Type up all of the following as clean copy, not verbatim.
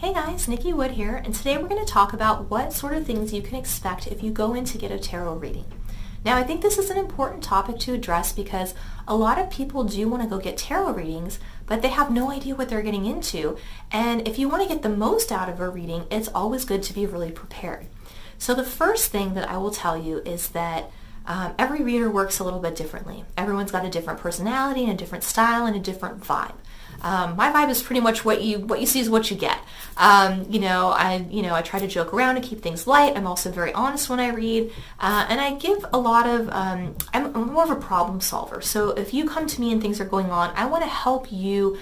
Hey guys, Nikki Wood here, and today we're going to talk about what sort of things you can expect if you go in to get a tarot reading. Now, I think this is an important topic to address because a lot of people do want to go get tarot readings, but they have no idea what they're getting into. And if you want to get the most out of a reading, it's always good to be really prepared. So the first thing that I will tell you is that every reader works a little bit differently. Everyone's got a different personality and a different style and a different vibe. My vibe is pretty much what you see is what you get. I try to joke around and keep things light. I'm also very honest when I read, and I give a lot of. I'm more of a problem solver. So if you come to me and things are going on, I want to help you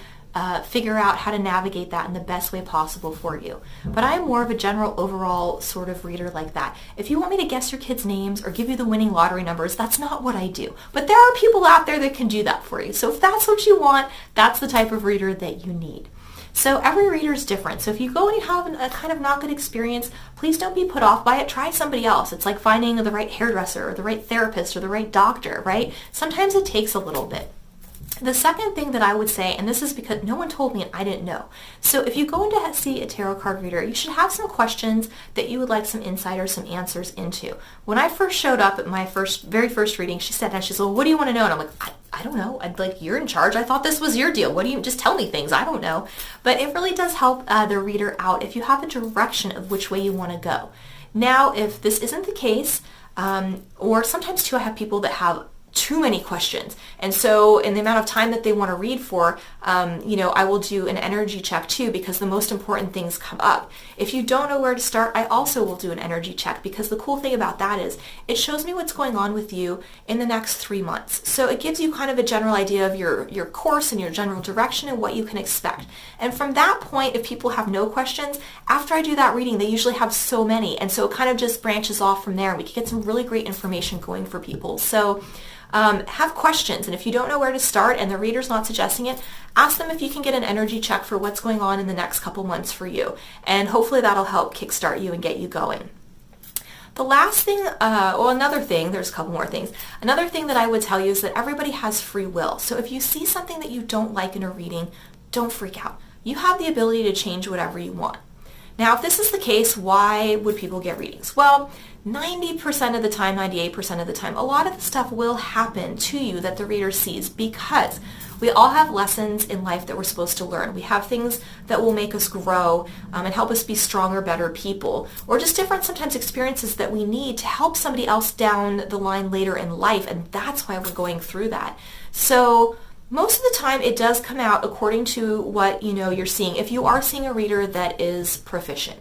figure out how to navigate that in the best way possible for you. But I'm more of a general overall sort of reader like that. If you want me to guess your kids' names or give you the winning lottery numbers, that's not what I do. But there are people out there that can do that for you. So if that's what you want, that's the type of reader that you need. So every reader is different. So if you go and you have a kind of not good experience, please don't be put off by it. Try somebody else. It's like finding the right hairdresser or the right therapist or the right doctor, right? Sometimes it takes a little bit. The second thing that I would say, and this is because no one told me and I didn't know. So if you go in to see a tarot card reader, you should have some questions that you would like some insight or some answers into. When I first showed up at my very first reading, she said, well, what do you want to know? And I'm like, I don't know. I'd like, you're in charge. I thought this was your deal. What do you, just tell me things. I don't know. But it really does help the reader out if you have a direction of which way you want to go. Now, if this isn't the case, or sometimes too, I have people that have too many questions. And so in the amount of time that they want to read for, I will do an energy check too because the most important things come up. If you don't know where to start, I also will do an energy check because the cool thing about that is it shows me what's going on with you in the next 3 months. So it gives you kind of a general idea of your course and your general direction and what you can expect. And from that point, if people have no questions, after I do that reading, they usually have so many. And so it kind of just branches off from there and we can get some really great information going for people. So have questions, and if you don't know where to start and the reader's not suggesting it, ask them if you can get an energy check for what's going on in the next couple months for you, and hopefully that'll help kickstart you and get you going. The last thing, another thing, there's a couple more things. Another thing that I would tell you is that everybody has free will. So if you see something that you don't like in a reading, don't freak out. You have the ability to change whatever you want. Now, if this is the case, why would people get readings? Well, 90% of the time, 98% of the time, a lot of the stuff will happen to you that the reader sees because we all have lessons in life that we're supposed to learn. We have things that will make us grow and help us be stronger, better people, or just different sometimes experiences that we need to help somebody else down the line later in life, and that's why we're going through that. So most of the time it does come out according to what you're seeing. If you are seeing a reader that is proficient.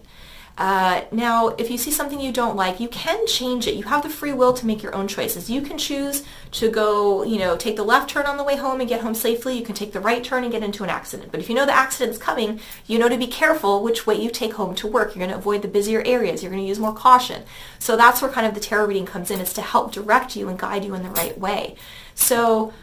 Now, if you see something you don't like, you can change it. You have the free will to make your own choices. You can choose to go, take the left turn on the way home and get home safely. You can take the right turn and get into an accident. But if you know the accident's coming, you know to be careful which way you take home to work. You're going to avoid the busier areas. You're going to use more caution. So that's where kind of the tarot reading comes in, is to help direct you and guide you in the right way. So,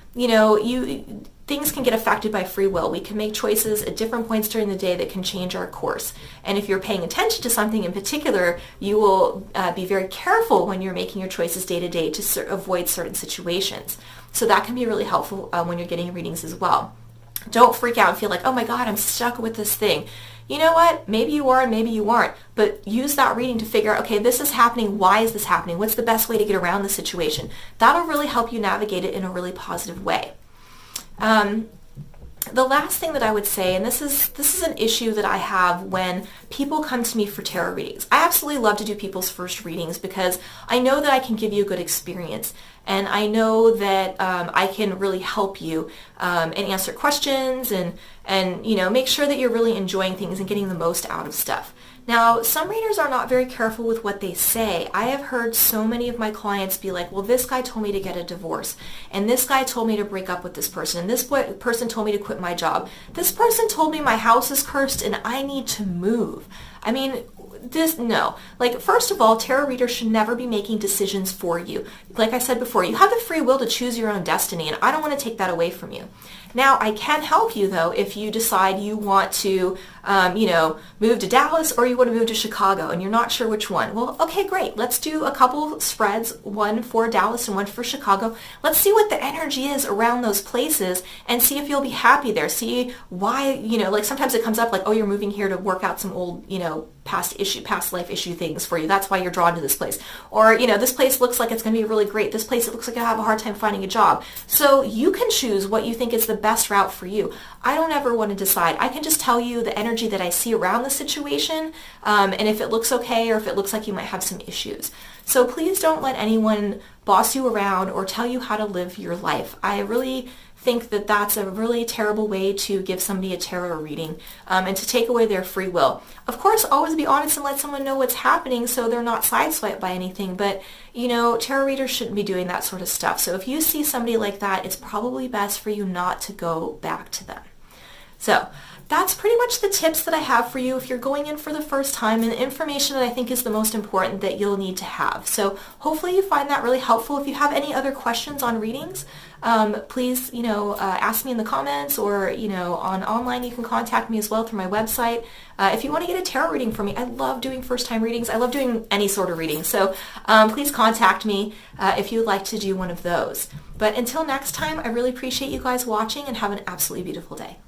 things can get affected by free will. We can make choices at different points during the day that can change our course. And if you're paying attention to something in particular, you will be very careful when you're making your choices day to day to avoid certain situations. So that can be really helpful when you're getting readings as well. Don't freak out and feel like, oh my God, I'm stuck with this thing. You know what? Maybe you are and maybe you aren't. But use that reading to figure out, okay, this is happening. Why is this happening? What's the best way to get around the situation? That'll really help you navigate it in a really positive way. The last thing that I would say, and this is an issue that I have when people come to me for tarot readings. I absolutely love to do people's first readings because I know that I can give you a good experience, and I know that I can really help you and answer questions and make sure that you're really enjoying things and getting the most out of stuff. Now, some readers are not very careful with what they say. I have heard so many of my clients be like, well, this guy told me to get a divorce, and this guy told me to break up with this person, and this person told me to quit my job. This person told me my house is cursed and I need to move. I mean, no. Like, first of all, tarot readers should never be making decisions for you. Like I said before, you have the free will to choose your own destiny, and I don't want to take that away from you. Now, I can help you though if you decide you want to, move to Dallas or you want to move to Chicago and you're not sure which one. Well, okay, great. Let's do a couple spreads, one for Dallas and one for Chicago. Let's see what the energy is around those places and see if you'll be happy there. See why, like sometimes it comes up like, oh, you're moving here to work out some old, past life issue things for you. That's why you're drawn to this place. Or, this place looks like it's going to be really great. This place, it looks like you'll have a hard time finding a job. So you can choose what you think is the best route for you. I don't ever want to decide. I can just tell you the energy that I see around the situation, and if it looks okay or if it looks like you might have some issues. So please don't let anyone boss you around or tell you how to live your life. I really think that that's a really terrible way to give somebody a tarot reading, and to take away their free will. Of course, always be honest and let someone know what's happening so they're not sideswiped by anything, but tarot readers shouldn't be doing that sort of stuff. So if you see somebody like that, it's probably best for you not to go back to them. So that's pretty much the tips that I have for you if you're going in for the first time, and the information that I think is the most important that you'll need to have. So hopefully you find that really helpful. If you have any other questions on readings, please, ask me in the comments, or, on online you can contact me as well through my website. If you want to get a tarot reading from me, I love doing first-time readings. I love doing any sort of reading. So please contact me if you'd like to do one of those. But until next time, I really appreciate you guys watching, and have an absolutely beautiful day.